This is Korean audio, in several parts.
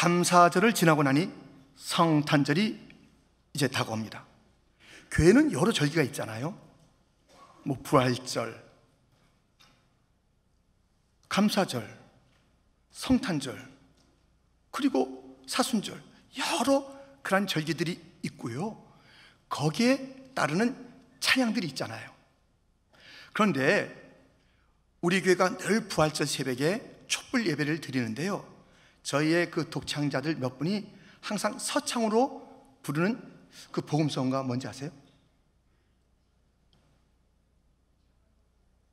감사절을 지나고 나니 성탄절이 이제 다가옵니다. 교회는 여러 절기가 있잖아요. 뭐 부활절, 감사절, 성탄절, 그리고 사순절, 여러 그런 절기들이 있고요. 거기에 따르는 찬양들이 있잖아요. 그런데 우리 교회가 늘 부활절 새벽에 촛불 예배를 드리는데요, 저희의 그 독창자들 몇 분이 항상 서창으로 부르는 그 복음성가 뭔지 아세요?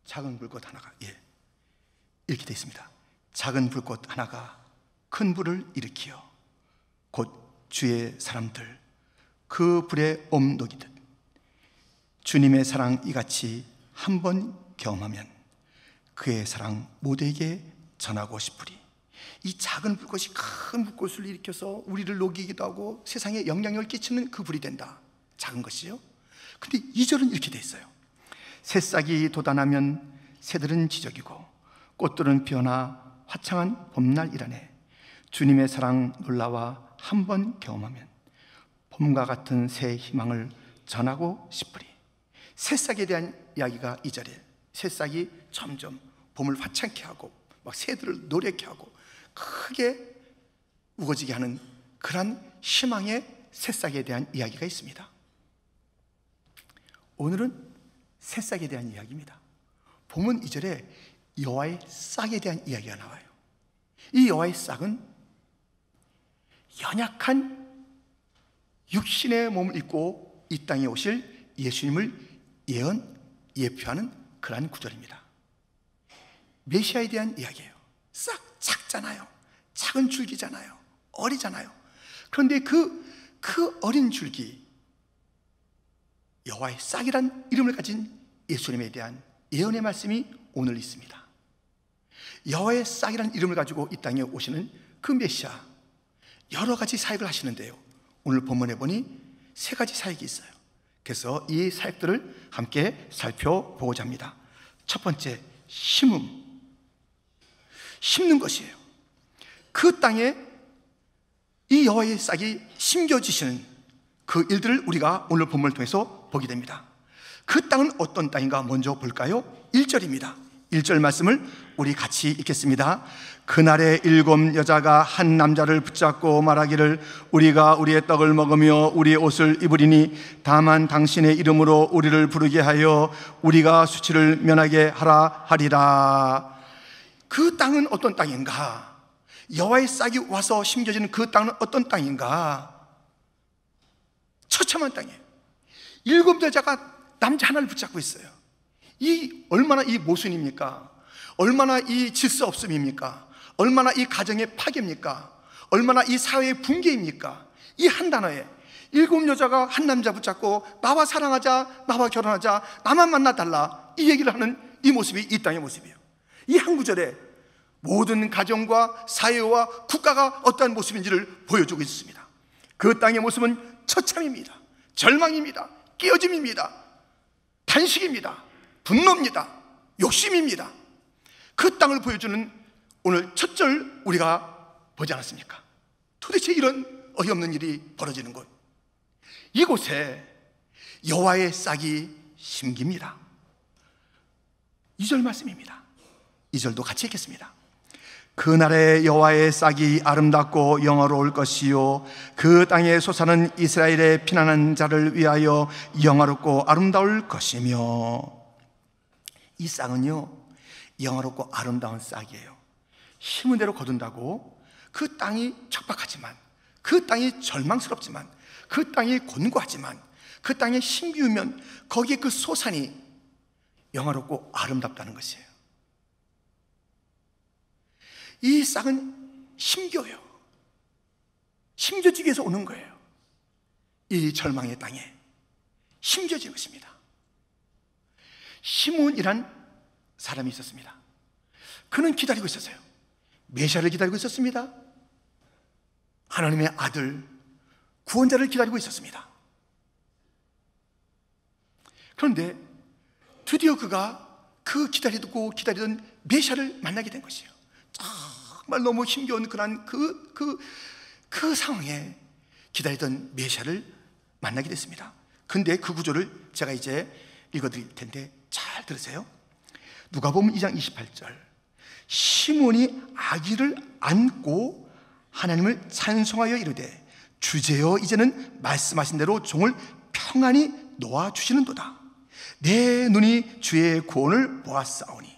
작은 불꽃 하나가, 이렇게 되어 있습니다. 작은 불꽃 하나가 큰 불을 일으키어 곧 주의 사람들 그 불에 옴녹이듯 주님의 사랑 이같이 한 번 경험하면 그의 사랑 모두에게 전하고 싶으리. 이 작은 불꽃이 큰 불꽃을 일으켜서 우리를 녹이기도 하고 세상에 영향력을 끼치는 그 불이 된다. 작은 것이요. 근데 2절은 이렇게 돼 있어요. 새싹이 돋아나면 새들은 지저귀고 꽃들은 피어나 화창한 봄날이라네. 주님의 사랑 놀라와 한 번 경험하면 봄과 같은 새 희망을 전하고 싶으리. 새싹에 대한 이야기가 2절에, 새싹이 점점 봄을 화창케 하고 막 새들을 노랗게 하고 크게 우거지게 하는 그런 희망의 새싹에 대한 이야기가 있습니다. 오늘은 새싹에 대한 이야기입니다. 봄은 2절에 여호와의 싹에 대한 이야기가 나와요. 이 여호와의 싹은 연약한 육신의 몸을 입고 이 땅에 오실 예수님을 예표하는 그러한 구절입니다. 메시아에 대한 이야기예요. 싹 작잖아요. 작은 줄기잖아요. 어리잖아요. 그런데 그 어린 줄기, 여호와의 싹이란 이름을 가진 예수님에 대한 예언의 말씀이 오늘 있습니다. 여호와의 싹이라는 이름을 가지고 이 땅에 오시는 그 메시아, 여러 가지 사역을 하시는데요, 오늘 본문에 보니 3가지 사역이 있어요. 그래서 이 사역들을 함께 살펴보고자 합니다. 첫 번째, 심는 것이에요. 그 땅에 이 여호와의 싹이 심겨지시는 그 일들을 우리가 오늘 본문을 통해서 보게 됩니다. 그 땅은 어떤 땅인가 먼저 볼까요? 1절입니다. 1절 말씀을 우리 같이 읽겠습니다. 그날에 7 여자가 한 남자를 붙잡고 말하기를 우리가 우리의 떡을 먹으며 우리의 옷을 입으리니 다만 당신의 이름으로 우리를 부르게 하여 우리가 수치를 면하게 하라 하리라. 그 땅은 어떤 땅인가? 여호와의 싹이 와서 심겨지는 그 땅은 어떤 땅인가? 처참한 땅이에요. 7 여자가 남자 하나를 붙잡고 있어요. 얼마나 이 모순입니까? 얼마나 이 질서 없음입니까? 얼마나 이 가정의 파괴입니까? 얼마나 이 사회의 붕괴입니까? 이 한 단어에 7 여자가 한 남자 붙잡고 나와 사랑하자, 나와 결혼하자, 나만 만나달라, 이 얘기를 하는 이 모습이 이 땅의 모습이에요. 이 한 구절에 모든 가정과 사회와 국가가 어떠한 모습인지를 보여주고 있습니다. 그 땅의 모습은 처참입니다. 절망입니다. 깨어짐입니다. 단식입니다. 분노입니다. 욕심입니다. 그 땅을 보여주는 오늘 첫 절 우리가 보지 않았습니까? 도대체 이런 어이없는 일이 벌어지는 곳, 이곳에 여호와의 싹이 심깁니다. 2절 말씀입니다. 2절도 같이 읽겠습니다. 그날에 여호와의 싹이 아름답고 영화로울 것이요 그 땅에 솟아는 이스라엘의 피난한 자를 위하여 영화롭고 아름다울 것이며. 이 싹은요, 영화롭고 아름다운 싹이에요. 심은 대로 거둔다고 그 땅이 척박하지만, 그 땅이 절망스럽지만, 그 땅이 곤고하지만, 그 땅에 심기우면 거기에 그 소산이 영화롭고 아름답다는 것이에요. 이 싹은 심겨요. 심겨지기 위해서 오는 거예요. 이 절망의 땅에 심겨진 것입니다. 시몬이란 사람이 있었습니다. 그는 기다리고 있었어요. 메시아를 기다리고 있었습니다. 하나님의 아들, 구원자를 기다리고 있었습니다. 그런데 드디어 그가 그 기다리던 메시아를 만나게 된 것이에요. 정말 너무 힘겨운 그런 그 그 상황에 기다리던 메시아를 만나게 됐습니다. 근데 그 구조를 제가 이제 읽어드릴 텐데 잘 들으세요. 누가복음 2장 28절, 시몬이 아기를 안고 하나님을 찬송하여 이르되 주제여 이제는 말씀하신 대로 종을 평안히 놓아주시는도다. 내 눈이 주의 구원을 보았사오니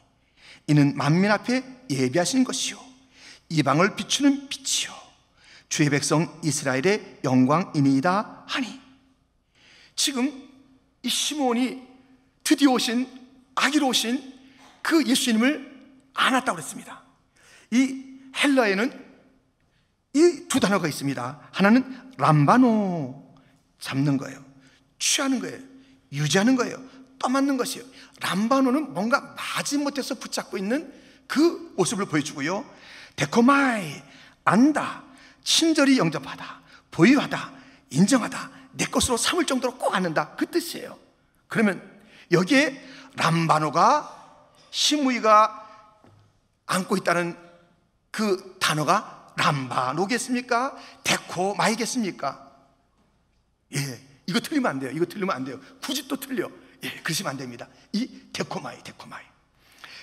이는 만민 앞에 예비하신 것이요 이방을 비추는 빛이요 주의 백성 이스라엘의 영광이니이다 하니, 지금 이 시몬이 드디어 오신, 아기로 오신 그 예수님을 안았다고 그랬습니다. 이 헬라에는 이 두 단어가 있습니다. 하나는 람바노, 잡는 거예요. 취하는 거예요. 유지하는 거예요. 떠맞는 것이에요. 람바노는 뭔가 마지못해서 붙잡고 있는 그 모습을 보여주고요. 데코마이, 안다, 친절히 영접하다, 보유하다, 인정하다, 내 것으로 삼을 정도로 꼭 안는다, 그 뜻이에요. 그러면 여기에 람바노가, 시므이가 안고 있다는 그 단어가 람바노겠습니까? 데코마이겠습니까? 예, 이거 틀리면 안 돼요. 이거 틀리면 안 돼요. 굳이 또 틀려. 예, 그러시면 안 됩니다. 이 데코마이, 데코마이.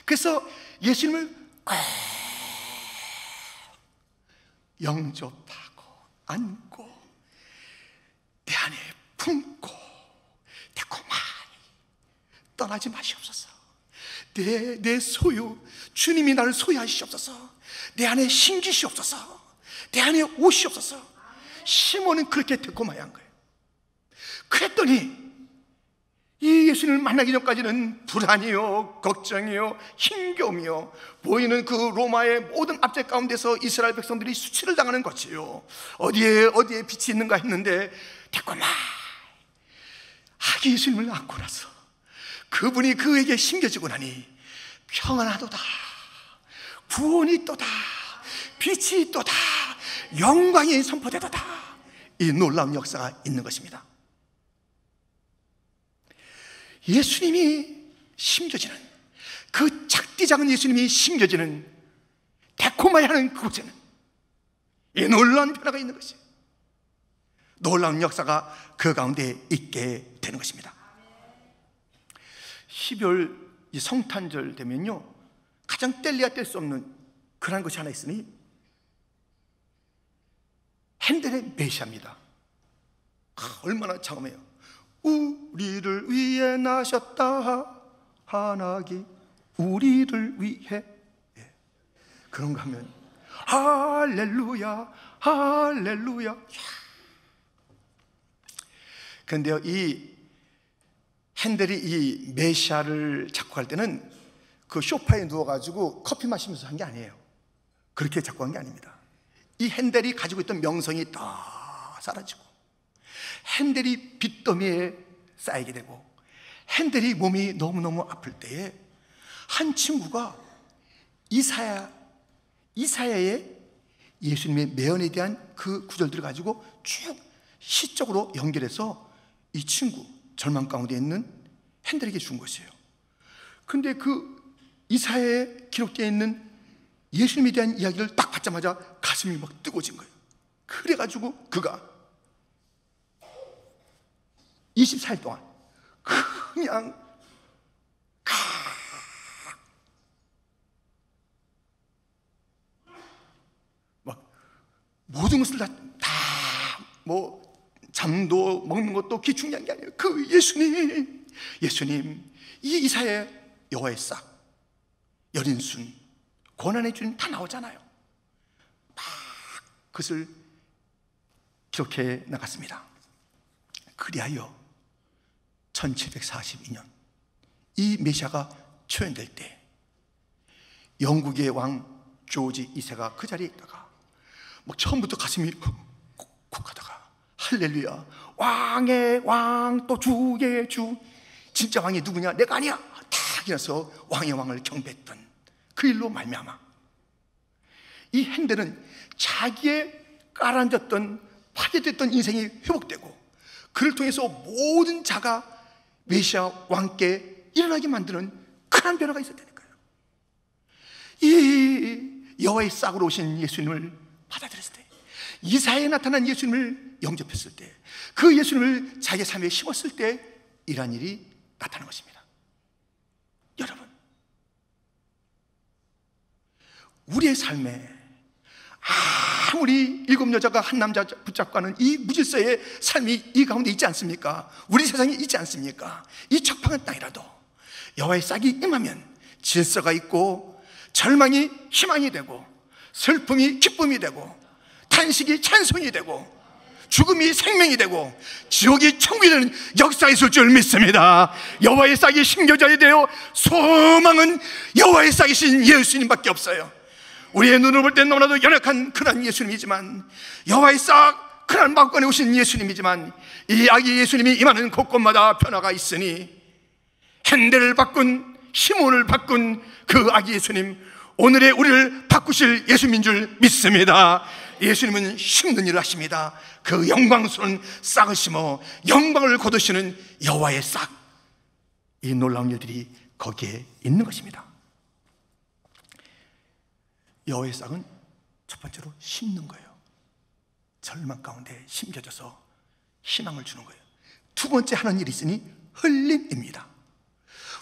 그래서 예수님을 영접하고 안고 내 안에 품고 데코마이, 떠나지 마시옵소서. 내 소유, 주님이 나를 소유하시옵소서. 내 안에 심기시옵소서. 내 안에 오시옵소서. 시몬은 그렇게 데코마이 한 거예요. 그랬더니 이 예수님을 만나기 전까지는 불안이요, 걱정이요, 힘겨움이요, 보이는 그 로마의 모든 압제 가운데서 이스라엘 백성들이 수치를 당하는 것이요, 어디에 빛이 있는가 했는데 데코마이, 아기 예수님을 안고 나서 그분이 그에게 심겨지고 나니 평안하도다, 구원이 있도다, 빛이 있도다, 영광이 선포되도다, 이 놀라운 역사가 있는 것입니다. 예수님이 심겨지는, 그 작디 작은 예수님이 심겨지는 데코마이 하는 그곳에는 이 놀라운 변화가 있는 것이에요. 놀라운 역사가 그 가운데 있게 되는 것입니다. 12월 이 성탄절 되면요, 가장 뗄래야 뗄 수 없는 그런 것이 하나 있으니 핸델의 메시아입니다. 얼마나 장엄해요. 우리를 위해 나셨다 하나기, 우리를 위해. 예. 그런가 하면 할렐루야, 할렐루야. 그런데요, 이 핸델이 이 메시아를 작곡할 때는 그 소파에 누워가지고 커피 마시면서 한 게 아니에요. 그렇게 작곡한 게 아닙니다. 이 핸델이 가지고 있던 명성이 다 사라지고, 핸델이 빚더미에 쌓이게 되고, 핸델이 몸이 너무너무 아플 때에 한 친구가 이사야의 예수님의 매언에 대한 그 구절들을 가지고 쭉 시적으로 연결해서 이 친구, 절망 가운데 있는 핸델에게 준 것이에요. 근데 그 이사야에 기록되어 있는 예수님에 대한 이야기를 딱 받자마자 가슴이 막 뜨거워진 거예요. 그래가지고 그가 24일 동안 그냥 막 모든 것을 다 뭐 잠도 먹는 것도 기중요한 게 아니에요. 그 예수님, 이 이사야 여호와의 싹, 여린순, 고난의 주님 다 나오잖아요. 막 그것을 기록해 나갔습니다. 그리하여 1742년 이 메시아가 초연될 때 영국의 왕 조지 2세가 그 자리에 있다가 막 처음부터 가슴이 쿡쿡하다가 할렐루야, 왕의 왕 또 주의 주, 진짜 왕이 누구냐? 내가 아니야. 딱 일어서 왕의 왕을 경배했던 그 일로 말미암아 이 핸델은 자기의 가라앉았던, 파괴됐던 인생이 회복되고, 그를 통해서 모든 자가 메시아 왕께 일어나게 만드는 큰 변화가 있었다는 거예요. 이 여호와의 싹으로 오신 예수님을 받아들였을 때 이사야에 나타난 예수님을 영접했을 때, 그 예수님을 자기의 삶에 심었을 때 이러한 일이 나타난 것입니다. 여러분, 우리의 삶에 아무리 7 여자가 한 남자 붙잡고 하는 이 무질서의 삶이 이 가운데 있지 않습니까? 우리 세상에 있지 않습니까? 이 척박한 땅이라도 여호와의 싹이 임하면 질서가 있고, 절망이 희망이 되고, 슬픔이 기쁨이 되고, 탄식이 찬송이 되고, 죽음이 생명이 되고, 지옥이 천국이 되는 역사가 있을 줄 믿습니다. 여호와의 싹이 심겨져야 돼요. 소망은 여호와의 싹이신 예수님밖에 없어요. 우리의 눈으로 볼 땐 너무나도 연약한 그런 예수님이지만, 여호와의 싹 그런 막관에 오신 예수님이지만, 이 아기 예수님이 임하는 곳곳마다 변화가 있으니, 현대를 바꾼, 시몬을 바꾼 그 아기 예수님, 오늘의 우리를 바꾸실 예수님인 줄 믿습니다. 예수님은 심는 일을 하십니다. 그 영광스러운 싹을 심어 영광을 거두시는 여호와의 싹, 이 놀라운 일들이 거기에 있는 것입니다. 여호와의 싹은 첫 번째로 심는 거예요. 절망 가운데 심겨져서 희망을 주는 거예요. 두 번째 하는 일이 있으니 흘림입니다.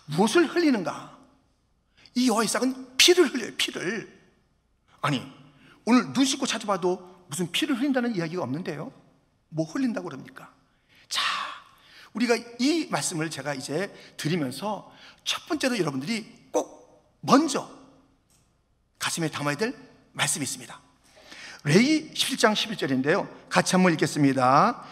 무엇을 흘리는가? 이 여호와의 싹은 피를 흘려요. 피를. 아니, 오늘 눈 씻고 찾아봐도 무슨 피를 흘린다는 이야기가 없는데요, 뭐 흘린다고 그럽니까? 자, 우리가 이 말씀을 제가 이제 드리면서 첫 번째로 여러분들이 꼭 먼저 가슴에 담아야 될 말씀이 있습니다. 레위 17장 11절인데요 같이 한번 읽겠습니다.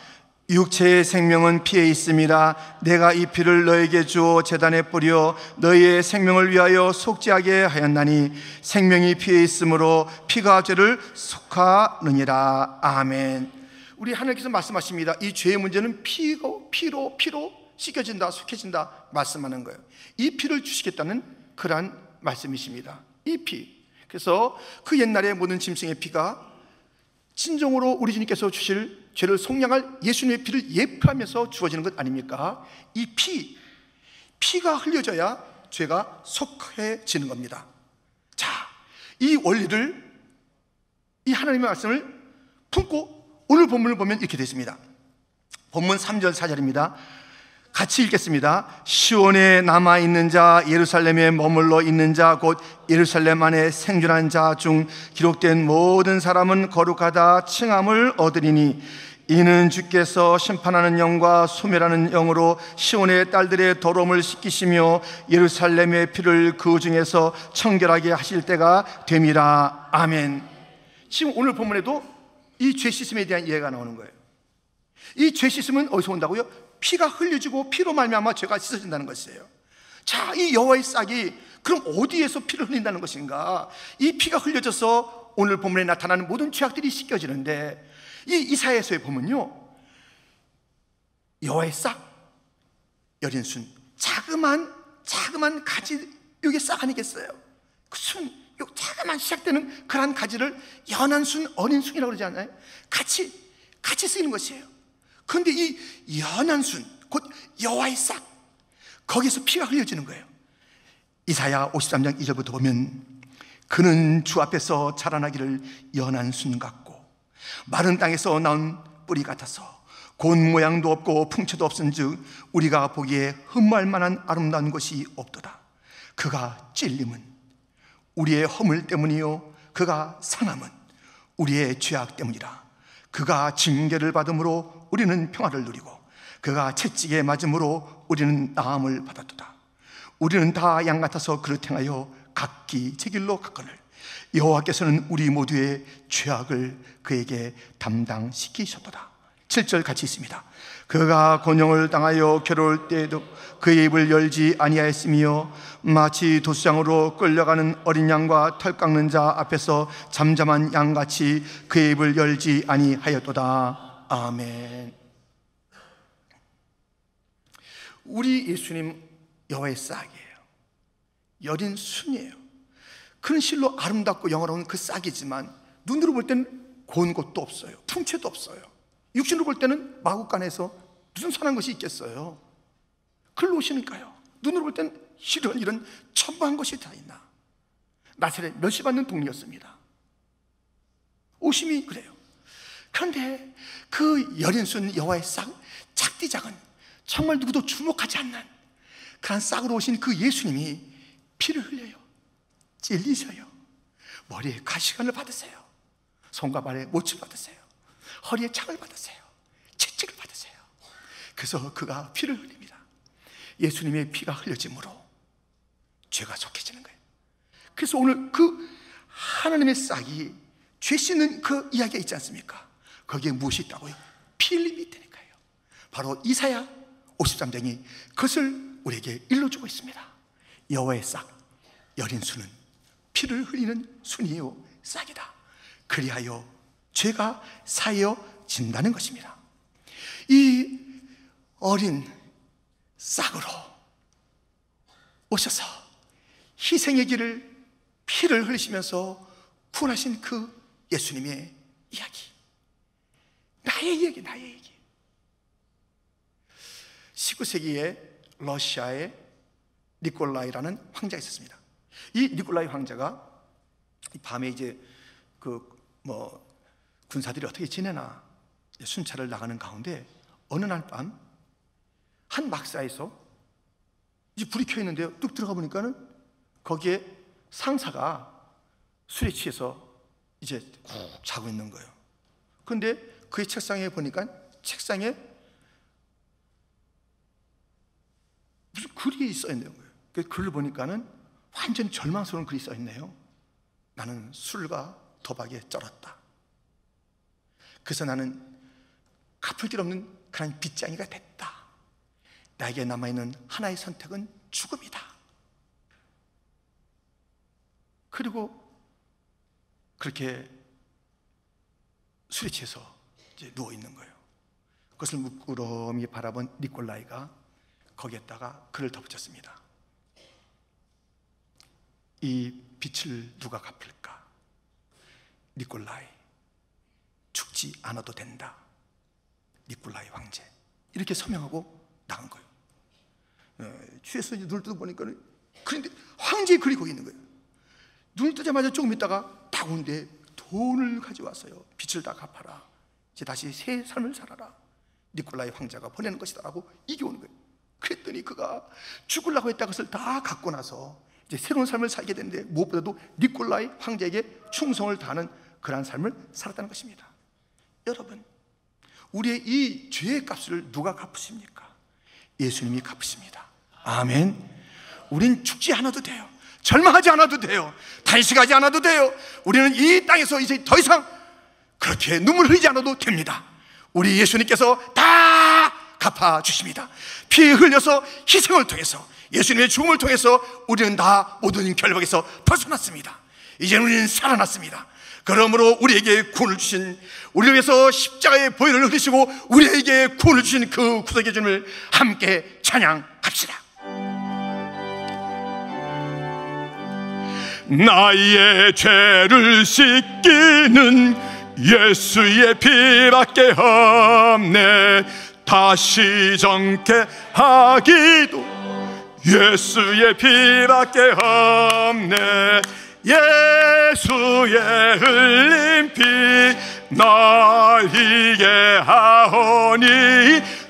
육체의 생명은 피에 있습니다. 내가 이 피를 너에게 주어 제단에 뿌려 너희의 생명을 위하여 속죄하게 하였나니 생명이 피에 있으므로 피가 죄를 속하느니라. 아멘. 우리 하나님께서 말씀하십니다. 이 죄의 문제는 피로 씻겨진다, 속해진다 말씀하는 거예요. 이 피를 주시겠다는 그러한 말씀이십니다. 이 피. 그래서 그 옛날의 모든 짐승의 피가 진정으로 우리 주님께서 주실 죄를 속량할 예수님의 피를 예표하면서 주어지는 것 아닙니까? 이 피가 흘려져야 죄가 속해지는 겁니다. 자, 이 원리를, 이 하나님의 말씀을 품고 오늘 본문을 보면 이렇게 되어 있습니다. 본문 3절 4절입니다 같이 읽겠습니다. 시온에 남아있는 자, 예루살렘에 머물러 있는 자, 곧 예루살렘 안에 생존한 자 중 기록된 모든 사람은 거룩하다 칭함을 얻으리니 이는 주께서 심판하는 영과 소멸하는 영으로 시온의 딸들의 더러움을 씻기시며 예루살렘의 피를 그 중에서 청결하게 하실 때가 됨이라. 아멘. 지금 오늘 본문에도 이 죄 씻음에 대한 이해가 나오는 거예요. 이 죄 씻음은 어디서 온다고요? 피가 흘려지고 피로 말미암아 죄가 씻어진다는 것이에요. 자, 이 여호와의 싹이 그럼 어디에서 피를 흘린다는 것인가? 이 피가 흘려져서 오늘 본문에 나타나는 모든 죄악들이 씻겨지는데, 이 이사야서에 보면요, 여호와의 싹, 여린 순, 자그만 가지, 이게 싹 아니겠어요? 그 순, 요 자그만 시작되는 그러한 가지를 연한 순, 어린 순이라고 그러지 않아요? 같이 쓰이는 것이에요. 그런데 이 연한 순, 곧 여호와의 싹, 거기서 피가 흘려지는 거예요. 이사야 53장 2절부터 보면 그는 주 앞에서 자라나기를 연한 순 같고 마른 땅에서 나온 뿌리 같아서 곤 모양도 없고 풍채도 없은즉 우리가 보기에 흠모할 만한 아름다운 것이 없도다. 그가 찔림은 우리의 허물 때문이요 그가 상함은 우리의 죄악 때문이라. 그가 징계를 받음으로 우리는 평화를 누리고 그가 채찍에 맞음으로 우리는 나음을 받았도다. 우리는 다 양 같아서 그릇 행하여 각기 제 길로 갔거늘 여호와께서는 우리 모두의 죄악을 그에게 담당시키셨도다. 7절 같이 있습니다. 그가 곤욕을 당하여 괴로울 때에도 그의 입을 열지 아니하였으며 마치 도수장으로 끌려가는 어린 양과 털 깎는 자 앞에서 잠잠한 양같이 그의 입을 열지 아니하였도다. 아멘. 우리 예수님 여호와의 싹이에요. 여린 순이에요. 그는 실로 아름답고 영화로운 그 싹이지만 눈으로 볼 때는 고운 것도 없어요. 풍채도 없어요. 육신으로 볼 때는 마구간에서 무슨 선한 것이 있겠어요. 글로 오시니까요. 눈으로 볼 때는 이런 천부한 것이 다 있나. 나사렛 멸시받는 동리였습니다. 오심이 그래요. 그런데 그 여린 순 여호와의 싹, 작디 작은, 정말 누구도 주목하지 않는 그런 싹으로 오신 그 예수님이 피를 흘려요. 찔리셔요. 머리에 가시관을 받으세요. 손과 발에 못을 받으세요. 허리에 창을 받으세요. 채찍을 받으세요. 그래서 그가 피를 흘립니다. 예수님의 피가 흘려짐으로 죄가 속해지는 거예요. 그래서 오늘 그 하나님의 싹이 죄 씻는 그 이야기가 있지 않습니까? 거기에 무엇이 있다고요? 피 흘림이 있다니까요. 바로 이사야 53장이 그것을 우리에게 일러주고 있습니다. 여호와의 싹, 여린 순은 피를 흘리는 순이요 싹이다. 그리하여 죄가 사여진다는 것입니다. 이 어린 싹으로 오셔서 희생의 길을 피를 흘리시면서 구원하신 그 예수님의 이야기, 나의 얘기, 나의 얘기. 19세기에 러시아에 니콜라이라는 황제가 있었습니다. 이 니콜라이 황제가 밤에 이제 군사들이 어떻게 지내나 순찰을 나가는 가운데 어느 날 밤 한 막사에서 이제 불이 켜 있는데요. 뚝 들어가 보니까는 거기에 상사가 술에 취해서 이제 꾹 자고 있는 거예요. 그런데 그의 책상에 보니까 책상에 무슨 글이 써 있는 거예요. 그 글을 보니까는 완전 절망스러운 글이 써 있네요. 나는 술과 도박에 쩔었다. 그래서 나는 갚을 길 없는 그런 빚쟁이가 됐다. 나에게 남아있는 하나의 선택은 죽음이다. 그리고 그렇게 술에 취해서 이제 누워있는 거예요. 그것을 물끄러미 바라본 니콜라이가 거기에다가 글을 덧붙였습니다. 이 빚을 누가 갚을까? 니콜라이, 죽지 않아도 된다. 니콜라이 황제. 이렇게 서명하고 나간 거예요. 취해서 이제 눈을 뜨보니까 그런데 황제의 글이 거기 있는 거예요. 눈을 뜨자마자 조금 있다가 딱 오는데 돈을 가져왔어요. 빚을 다 갚아라. 이제 다시 새 삶을 살아라. 니콜라이 황제가 보내는 것이다 라고 이게 오는 거예요. 그랬더니 그가 죽으려고 했다 것을 다 갖고 나서 이제 새로운 삶을 살게 되는데 무엇보다도 니콜라이 황제에게 충성을 다하는 그러한 삶을 살았다는 것입니다. 여러분, 우리의 이 죄의 값을 누가 갚으십니까? 예수님이 갚으십니다. 아멘. 우린 죽지 않아도 돼요. 절망하지 않아도 돼요. 탄식하지 않아도 돼요. 우리는 이 땅에서 이제 더 이상 그렇게 눈물 흘리지 않아도 됩니다. 우리 예수님께서 다 갚아주십니다. 피 흘려서 희생을 통해서, 예수님의 죽음을 통해서 우리는 다 모든 결박에서 벗어났습니다. 이제는 우리는 살아났습니다. 그러므로 우리에게 구원을 주신, 우리를 위해서 십자가의 보혈을 흘리시고 우리에게 구원을 주신 그 구속의 주님을 함께 찬양합시다. 나의 죄를 씻기는 예수의 피밖에 없네. 다시 정케 하기도 예수의 피밖에 없네. 예수의 흘린 피 날 희게 하오니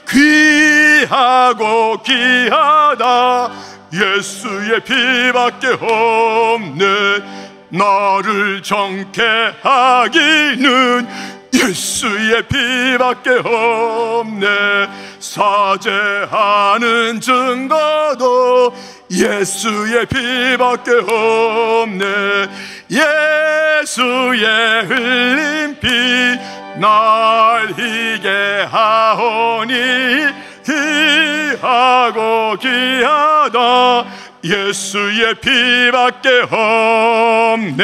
귀하고 귀하다. 예수의 피밖에 없네. 나를 정케 하기는 예수의 피밖에 없네. 사죄하는 증거도 예수의 피밖에 없네. 예수의 흘린 피 날 희게 하오니 귀하고 귀하다. 예수의 피밖에 없네.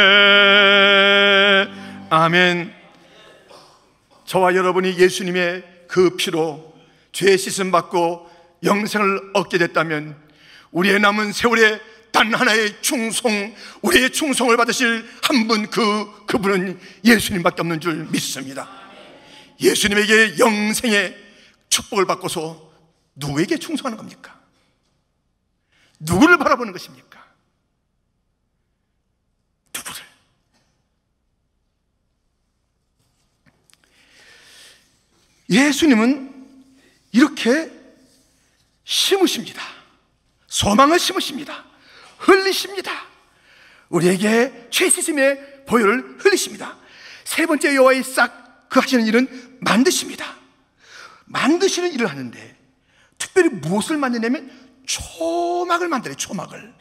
아멘. 저와 여러분이 예수님의 그 피로 죄 씻음 받고 영생을 얻게 됐다면 우리의 남은 세월에 단 하나의 충성, 우리의 충성을 받으실 한 분, 그분은 예수님밖에 없는 줄 믿습니다. 예수님에게 영생의 축복을 받고서 누구에게 충성하는 겁니까? 누구를 바라보는 것입니까? 누구를? 예수님은 이렇게 심으십니다. 소망을 심으십니다. 흘리십니다. 우리에게 최시심의 보혈을 흘리십니다. 세 번째, 여호와의 싹, 그 하시는 일은 만드십니다. 만드시는 일을 하는데 특별히 무엇을 만드냐면 초막을 만들어요. 초막을.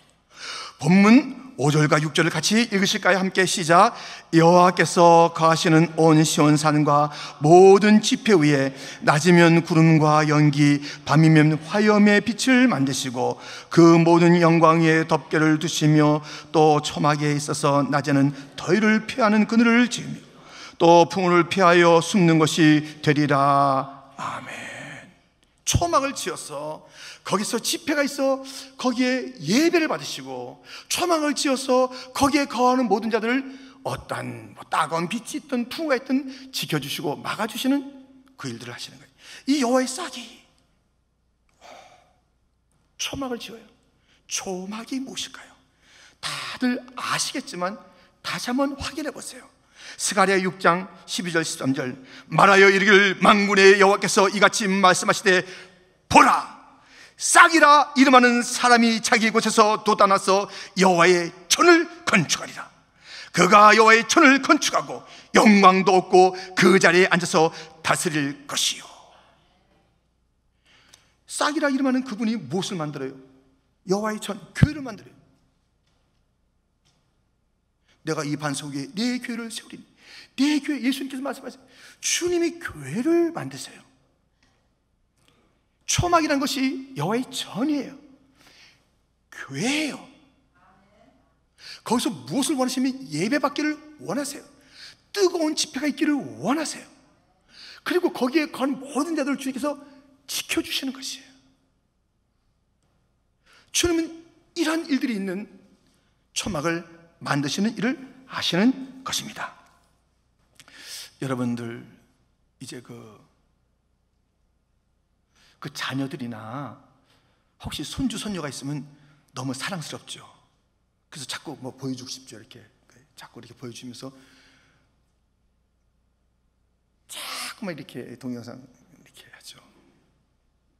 본문 5절과 6절을 같이 읽으실까요? 함께 시작. 여호와께서 거하시는 온 시온산과 모든 지표 위에 낮이면 구름과 연기, 밤이면 화염의 빛을 만드시고 그 모든 영광 위에 덮개를 두시며 또 초막에 있어서 낮에는 더위를 피하는 그늘을 지으며 또 풍우를 피하여 숨는 것이 되리라. 아멘. 초막을 지어서 거기서 집회가 있어 거기에 예배를 받으시고, 초막을 지어서 거기에 거하는 모든 자들을 어떤 따가운 빛이 있든 풍우가 있든 지켜주시고 막아주시는 그 일들을 하시는 거예요. 이 여호와의 싹이 초막을 지어요. 초막이 무엇일까요? 다들 아시겠지만 다시 한번 확인해 보세요. 스가랴 6장 12절 13절 말하여 이르기를 만군의 여호와께서 이같이 말씀하시되 보라, 싹이라 이름하는 사람이 자기 곳에서 돋아나서 여호와의 전을 건축하리라. 그가 여호와의 전을 건축하고 영광도 없고 그 자리에 앉아서 다스릴 것이요. 싹이라 이름하는 그분이 무엇을 만들어요? 여호와의 전, 교회를 만들어요. 내가 이 반석 위에 내 교회를 세우리니. 내 교회, 예수님께서 말씀하세요. 주님이 교회를 만드세요. 초막이라는 것이 여호와의 전이에요. 교회예요. 거기서 무엇을 원하시면 예배받기를 원하세요. 뜨거운 집회가 있기를 원하세요. 그리고 거기에 건 모든 자들을 주님께서 지켜주시는 것이에요. 주님은 이러한 일들이 있는 초막을 만드시는 일을 하시는 것입니다. 여러분들 이제 그 자녀들이나 혹시 손주 손녀가 있으면 너무 사랑스럽죠. 그래서 자꾸 뭐 보여주고 싶죠. 이렇게 자꾸 이렇게 보여주면서 자꾸만 이렇게 동영상 이렇게 하죠.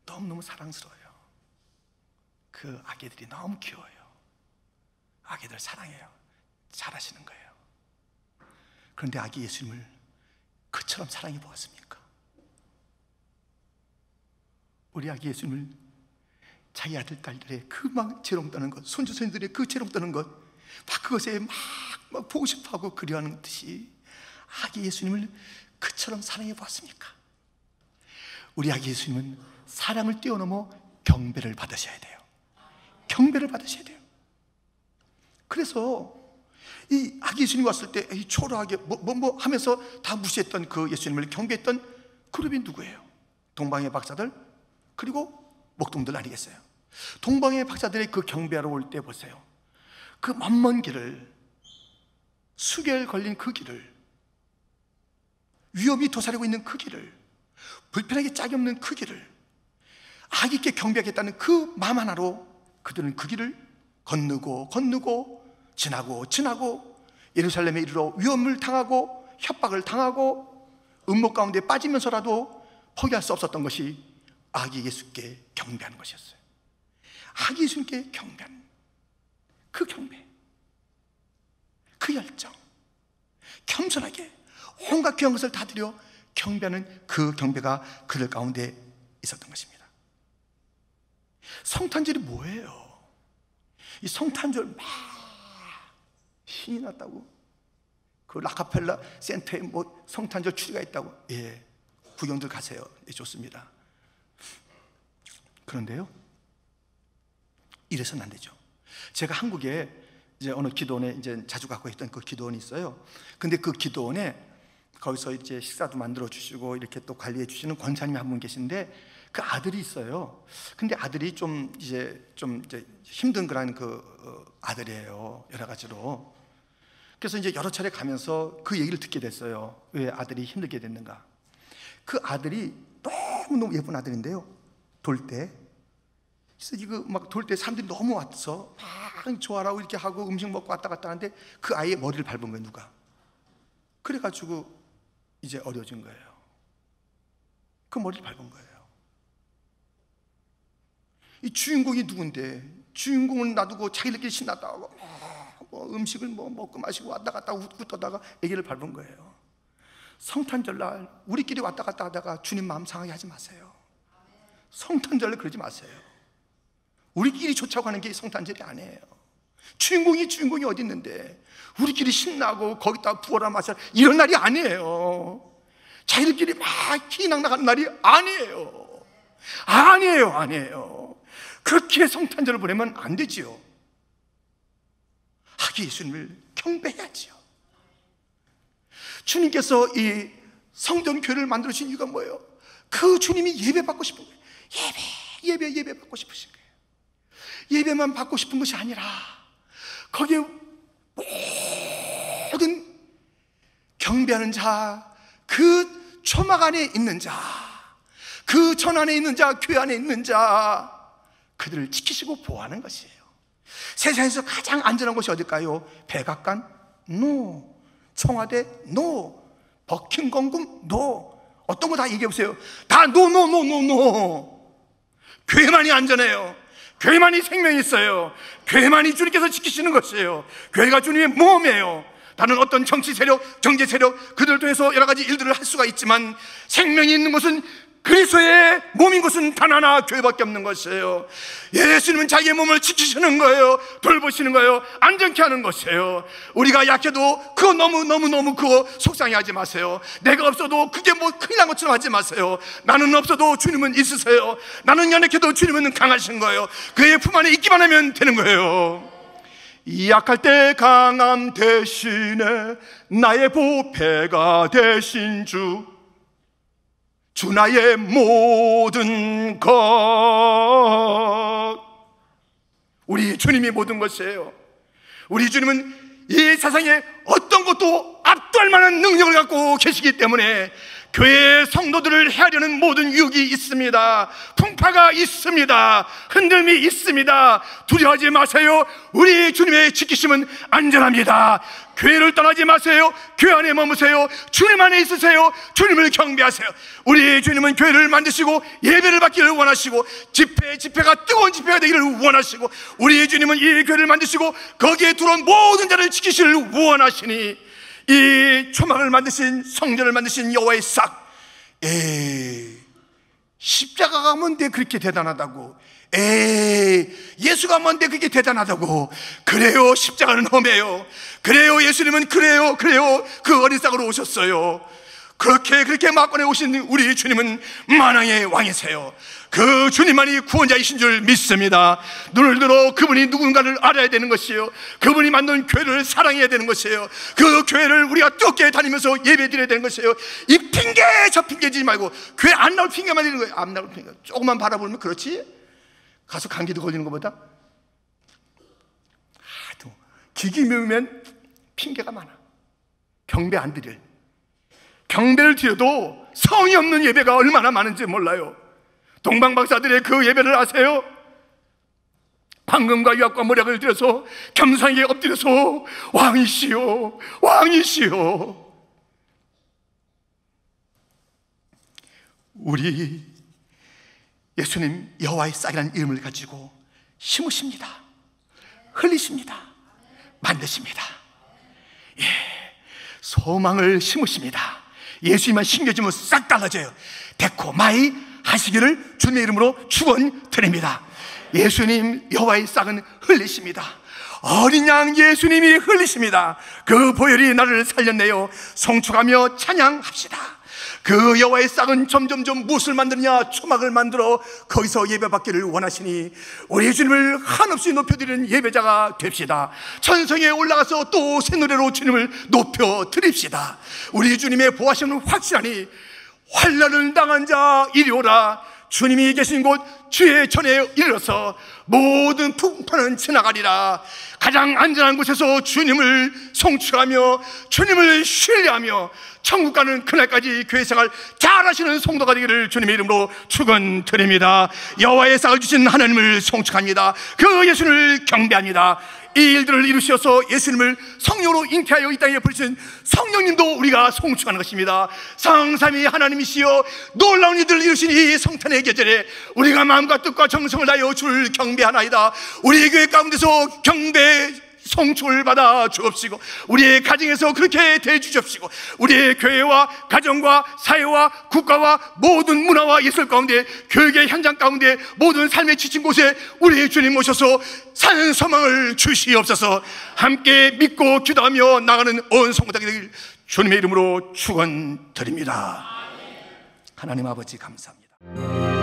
너무 사랑스러워요. 그 아기들이 너무 귀여워요. 아기들 사랑해요. 잘하시는 거예요. 그런데 아기 예수님을 그처럼 사랑해 보았습니까? 우리 아기 예수님을 자기 아들 딸들의 그 막 재롱 떠는 것, 손주 손녀들의 그 재롱 떠는 것, 막 그것에 막 보고 싶어하고 그리워하는 듯이 아기 예수님을 그처럼 사랑해 보았습니까? 우리 아기 예수님은 사랑을 뛰어넘어 경배를 받으셔야 돼요. 경배를 받으셔야 돼요. 그래서 이 아기 예수님이 왔을 때 초라하게 뭐 하면서 다 무시했던 그 예수님을 경배했던 그룹이 누구예요? 동방의 박사들, 그리고 목동들 아니겠어요? 동방의 박사들의 그 경배하러 올 때 보세요. 그 먼 길을, 수개월 걸린 그 길을, 위험이 도사리고 있는 그 길을, 불편하게 짝이 없는 그 길을 아기께 경배하겠다는 그 마음 하나로 그들은 그 길을 건너고 지나고 예루살렘에 이르러 위험을 당하고 협박을 당하고 음모 가운데 빠지면서라도 포기할 수 없었던 것이 아기 예수께 경배하는 것이었어요. 아기 예수님께 경배하는 그 경배, 그 열정, 겸손하게 온갖 귀한 것을 다 드려 경배하는 그 경배가 그들 가운데 있었던 것입니다. 성탄절이 뭐예요? 이 성탄절 막 신이 났다고, 그 라카펠라 센터에 뭐 성탄절 추리가 있다고, 예, 구경들 가세요. 예, 좋습니다. 그런데요, 이래서는 안 되죠. 제가 한국에 이제 어느 기도원에 이제 자주 갖고 있던 그 기도원이 있어요. 근데 그 기도원에 거기서 이제 식사도 만들어 주시고 이렇게 또 관리해 주시는 권사님이 한 분 계신데 그 아들이 있어요. 근데 아들이 좀 이제 힘든 그런 아들이에요. 여러 가지로. 그래서 이제 여러 차례 가면서 그 얘기를 듣게 됐어요. 왜 아들이 힘들게 됐는가? 그 아들이 너무 예쁜 아들인데요. 돌 때, 그래서 이거 막 돌 때 사람들이 너무 와서 막 좋아라고 이렇게 하고 음식 먹고 왔다 갔다 하는데 그 아이의 머리를 밟은 거예요, 누가. 그래가지고 이제 어려진 거예요. 그 머리를 밟은 거예요. 이 주인공이 누군데 주인공을 놔두고 자기들끼리 신났다고 뭐 음식을 뭐 먹고 마시고 왔다 갔다 웃고 떠다가 애기를 밟은 거예요. 성탄절날 우리끼리 왔다 갔다 하다가 주님 마음 상하게 하지 마세요. 성탄절날 그러지 마세요. 우리끼리 좋자고 하는 게 성탄절이 아니에요. 주인공이 어디 있는데 우리끼리 신나고 거기다 부어라 마셔라 이런 날이 아니에요. 자기들끼리 막 희낙 나가는 날이 아니에요. 아니에요. 그렇게 성탄절을 보내면 안 되지요. 하기 예수님을 경배해야지요. 주님께서 이 성전 교회를 만들어 주신 이유가 뭐예요? 그 주님이 예배 받고 싶은 거예요. 예배 받고 싶으신 거예요. 예배만 받고 싶은 것이 아니라 거기에 모든 경배하는 자, 그 초막 안에 있는 자, 그 전 안에 있는 자, 교회 안에 있는 자, 그들을 지키시고 보호하는 것이에요. 세상에서 가장 안전한 곳이 어딜까요? 백악관? 노. 청와대? 노. 버킹엄궁? 노. 어떤 거 다 얘기해 보세요. 다 노. 교회만이 안전해요. 교회만이 생명이 있어요. 교회만이 주님께서 지키시는 것이에요. 교회가 주님의 모험이에요. 다른 어떤 정치 세력, 경제 세력, 그들 통해서 여러 가지 일들을 할 수가 있지만 생명이 있는 곳은 그리스도의 몸인 것은 단 하나 교회밖에 없는 것이에요. 예수님은 자기의 몸을 지키시는 거예요. 돌보시는 거예요. 안전케 하는 것이에요. 우리가 약해도 그거 너무 그거 속상해하지 마세요. 내가 없어도 그게 뭐 큰일 난 것처럼 하지 마세요. 나는 없어도 주님은 있으세요. 나는 연약해도 주님은 강하신 거예요. 그의 품 안에 있기만 하면 되는 거예요. 이 약할 때 강함 대신에 나의 보배가 되신 주 나의 모든 것. 우리 주님이 모든 것이에요. 우리 주님은 이 세상에 어떤 것도 압도할 만한 능력을 갖고 계시기 때문에 교회의 성도들을 헤아리는 모든 유혹이 있습니다. 풍파가 있습니다. 흔들림이 있습니다. 두려워하지 마세요. 우리 주님의 지키심은 안전합니다. 교회를 떠나지 마세요. 교회 안에 머무세요. 주님 안에 있으세요. 주님을 경배하세요. 우리 주님은 교회를 만드시고 예배를 받기를 원하시고 집회가 뜨거운 집회가 되기를 원하시고 우리 주님은 이 교회를 만드시고 거기에 들어온 모든 자를 지키시기를 원하시니 이 초막을 만드신 성전을 만드신 여호와의 싹 십자가가 뭔데 그렇게 대단하다고 예수가 뭔데 그렇게 대단하다고 그래요. 십자가는 험해요. 그래요. 예수님은 그래요. 그 어린 싹으로 오셨어요. 그렇게 막권해 오신 우리 주님은 만왕의 왕이세요. 그 주님만이 구원자이신 줄 믿습니다. 눈을 들어 그분이 누군가를 알아야 되는 것이에요. 그분이 만든 교회를 사랑해야 되는 것이에요. 그 교회를 우리가 뜨겁게 다니면서 예배 드려야 되는 것이에요. 이 핑계 저 핑계지 말고 교회 안 나올 핑계만 드리는 거예요. 안 나올 핑계 조금만 바라보면 그렇지 가서 감기도 걸리는 것보다 하도 기기 메우면 핑계가 많아. 경배 안 드릴 경배를 드려도 성이 없는 예배가 얼마나 많은지 몰라요. 동방박사들의 그 예배를 아세요? 방금과 유학과 모략을 들여서 겸상에 엎드려서 왕이시여 우리 예수님 여호와의 싹이라는 이름을 가지고 심으십니다. 흘리십니다. 만드십니다. 소망을 심으십니다. 예수님만 심겨주면 싹 달라져요. 데코 마이 하시기를 주님의 이름으로 축원드립니다. 예수님 여호와의 싹은 흘리십니다. 어린 양 예수님이 흘리십니다. 그 보혈이 나를 살렸네요. 송축하며 찬양합시다. 그 여호와의 싹은 점점점 무엇을 만드느냐? 초막을 만들어 거기서 예배받기를 원하시니 우리 주님을 한없이 높여드리는 예배자가 됩시다. 천성에 올라가서 또 새 노래로 주님을 높여드립시다. 우리 주님의 보호하심은 확실하니 환난을 당한 자 이리 오라. 주님이 계신 곳 주의 전에 이르러서 모든 풍파는 지나가리라. 가장 안전한 곳에서 주님을 송축하며 주님을 신뢰하며 천국 가는 그날까지 교회 생활 잘하시는 성도가 되기를 주님의 이름으로 축원드립니다. 여호와의 싹을 주신 하나님을 송축합니다. 그 예수를 경배합니다. 이 일들을 이루셔서 예수님을 성령으로 잉태하여 이 땅에 보내신 성령님도 우리가 송축하는 것입니다. 성삼위 하나님이시여 놀라운 일들을 이루신 이 성탄의 계절에 우리가 마음과 뜻과 정성을 다하여 주를 경배하나이다. 우리 교회 가운데서 경배 성축을 받아 주옵시고, 우리의 가정에서 그렇게 대해주십시고, 우리의 교회와 가정과 사회와 국가와 모든 문화와 예술 가운데, 교육의 현장 가운데, 모든 삶의 지친 곳에 우리의 주님 모셔서 사는 소망을 주시옵소서. 함께 믿고 기도하며 나가는 온 성도들이 되길 주님의 이름으로 축원드립니다. 하나님 아버지 감사합니다.